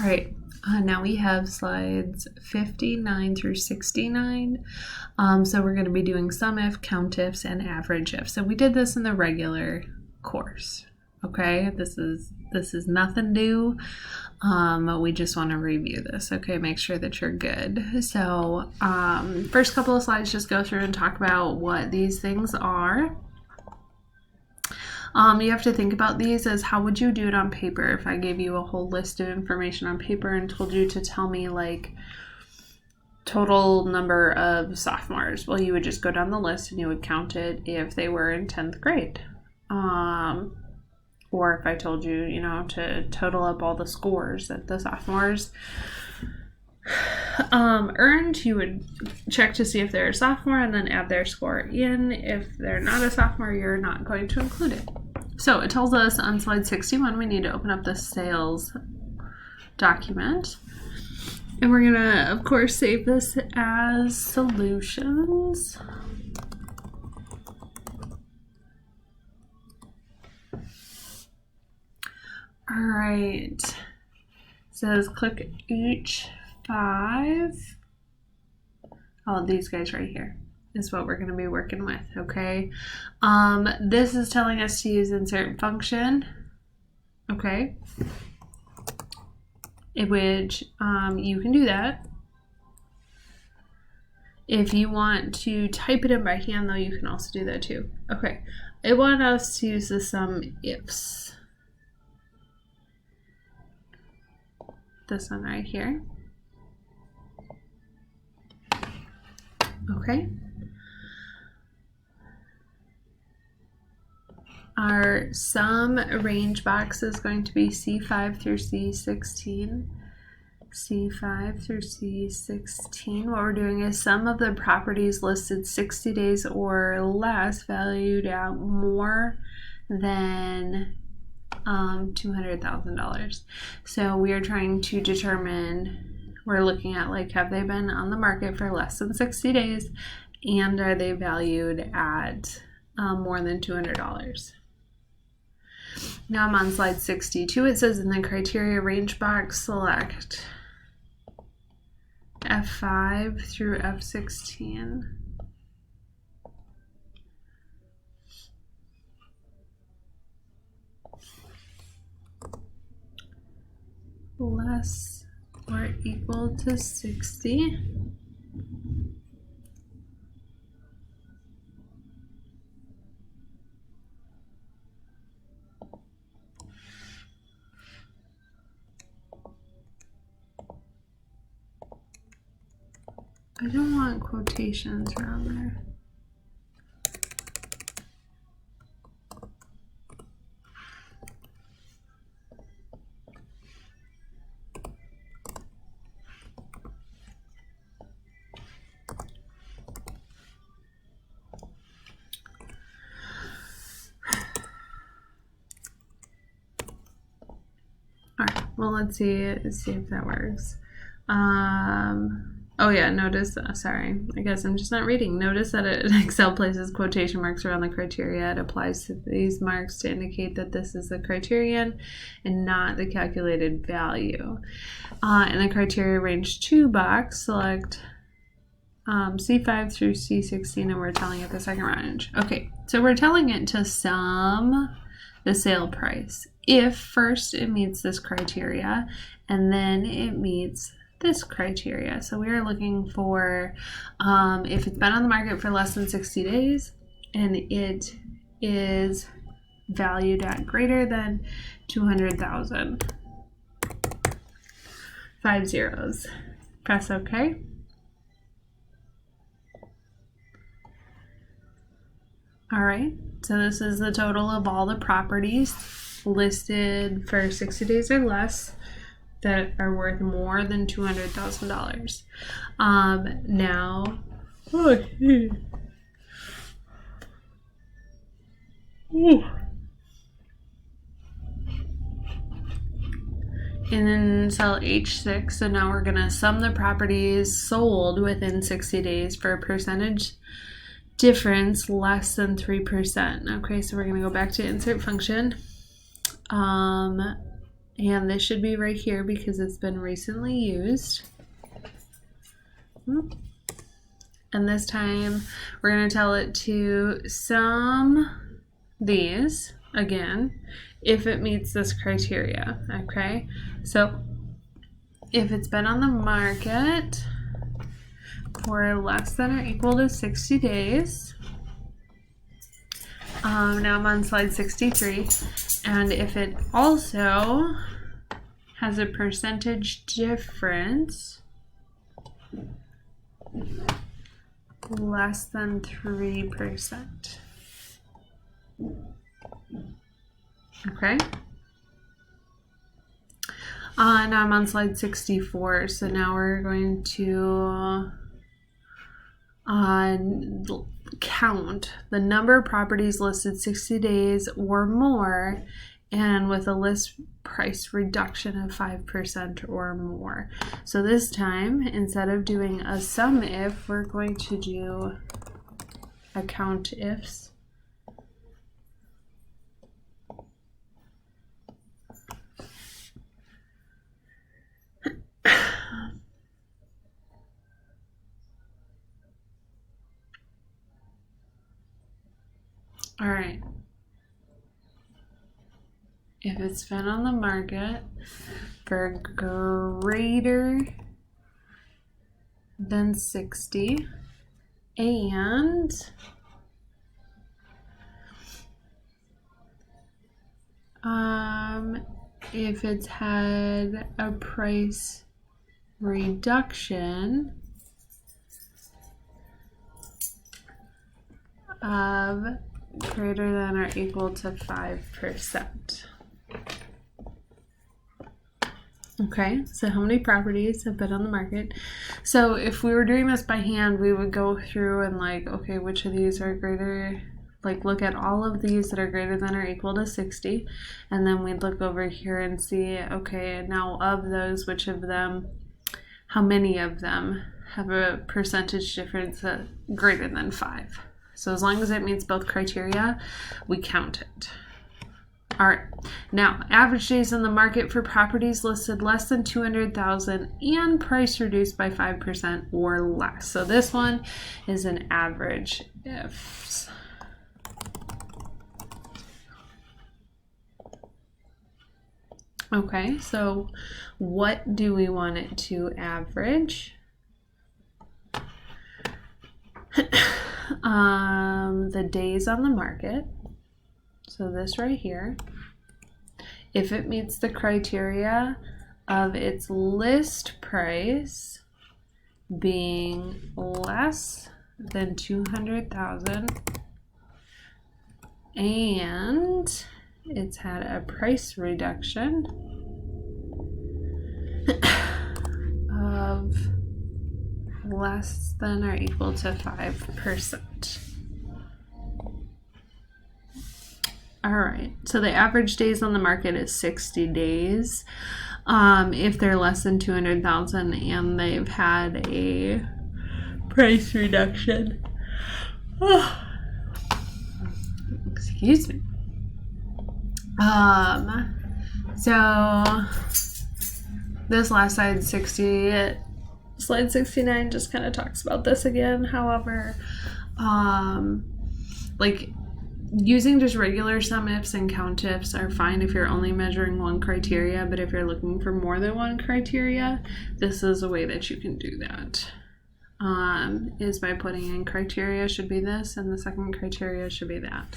All right, now we have slides 59 through 69. So we're going to be doing sum if, count ifs, and average if. So we did this in the regular course. Okay, this is nothing new. We just want to review this. Okay, make sure that you're good. So first couple of slides just go through and talk about what these things are. You have to think about these as how would you do it on paper if I gave you a whole list of information on paper and told you to tell me like total number of sophomores. Well, you would just go down the list and you would count it if they were in 10th grade. Or if I told you, to total up all the scores that the sophomores earned, you would check to see if they're a sophomore and then add their score in. If they're not a sophomore, you're not going to include it. So it tells us on slide 61 we need to open up the sales document. And we're going to, of course, save this as solutions. All right. It says click H5. Oh, these guys right here is what we're going to be working with, okay? This is telling us to use insert function, okay? In which you can do that. If you want to type it in by hand, though, you can also do that too. Okay, I want us to use the sum ifs. This one right here. Okay. Our sum range box is going to be C5 through C16. C5 through C16. What we're doing is sum of the properties listed 60 days or less valued at more than $200,000. So we are trying to determine, we're looking at like, have they been on the market for less than 60 days and are they valued at more than $200? Now I'm on slide 62. It says in the criteria range box, select F5 through F16. Less or equal to 60. I don't want quotations around there. Well, let's see if that works. Oh yeah, notice, sorry, I guess I'm just not reading. Notice that Excel places quotation marks around the criteria. It applies to these marks to indicate that this is the criterion and not the calculated value. In the criteria range 2 box, select C5 through C16, and we're telling it the second range. Okay, so we're telling it to sum the sale price if first it meets this criteria and then it meets this criteria. So we are looking for if it's been on the market for less than 60 days and it is valued at greater than 200,000. 5 zeros. Press OK. All right, so this is the total of all the properties listed for 60 days or less that are worth more than $200,000. Now, in cell H6, so now we're gonna sum the properties sold within 60 days for a percentage difference less than 3%. Okay, so we're gonna go back to insert function. And this should be right here because it's been recently used. And this time we're going to tell it to sum these again if it meets this criteria. Okay, so if it's been on the market for less than or equal to 60 days, now I'm on slide 63, and if it also has a percentage difference less than 3%. Okay. Now I'm on slide 64, so now we're going to count the number of properties listed 60 days or more and with a list price reduction of 5% or more. So this time, instead of doing a sum if, we're going to do a count ifs. All right. If it's been on the market for greater than 60 and if it's had a price reduction of greater than or equal to 5%. Okay, so how many properties have been on the market? So if we were doing this by hand, we would go through and like, okay, which of these are greater, like look at all of these that are greater than or equal to 60, and then we'd look over here and see, okay, now of those, which of them, how many of them have a percentage difference greater than 5. So as long as it meets both criteria, we count it. All right, now average days on the market for properties listed less than 200,000 and price reduced by 5% or less. So this one is an average ifs. Okay, so what do we want it to average? The days on the market. So this right here, if it meets the criteria of its list price being less than 200,000 and it's had a price reduction of less than or equal to 5%. All right, so the average days on the market is 60 days. If they're less than 200,000 and they've had a price reduction. Excuse me. So this last slide 60, slide 69 just kind of talks about this again. However, like using just regular sum ifs and count ifs are fine if you're only measuring one criteria, but if you're looking for more than one criteria, this is a way that you can do that. Is by putting in criteria should be this and the second criteria should be that.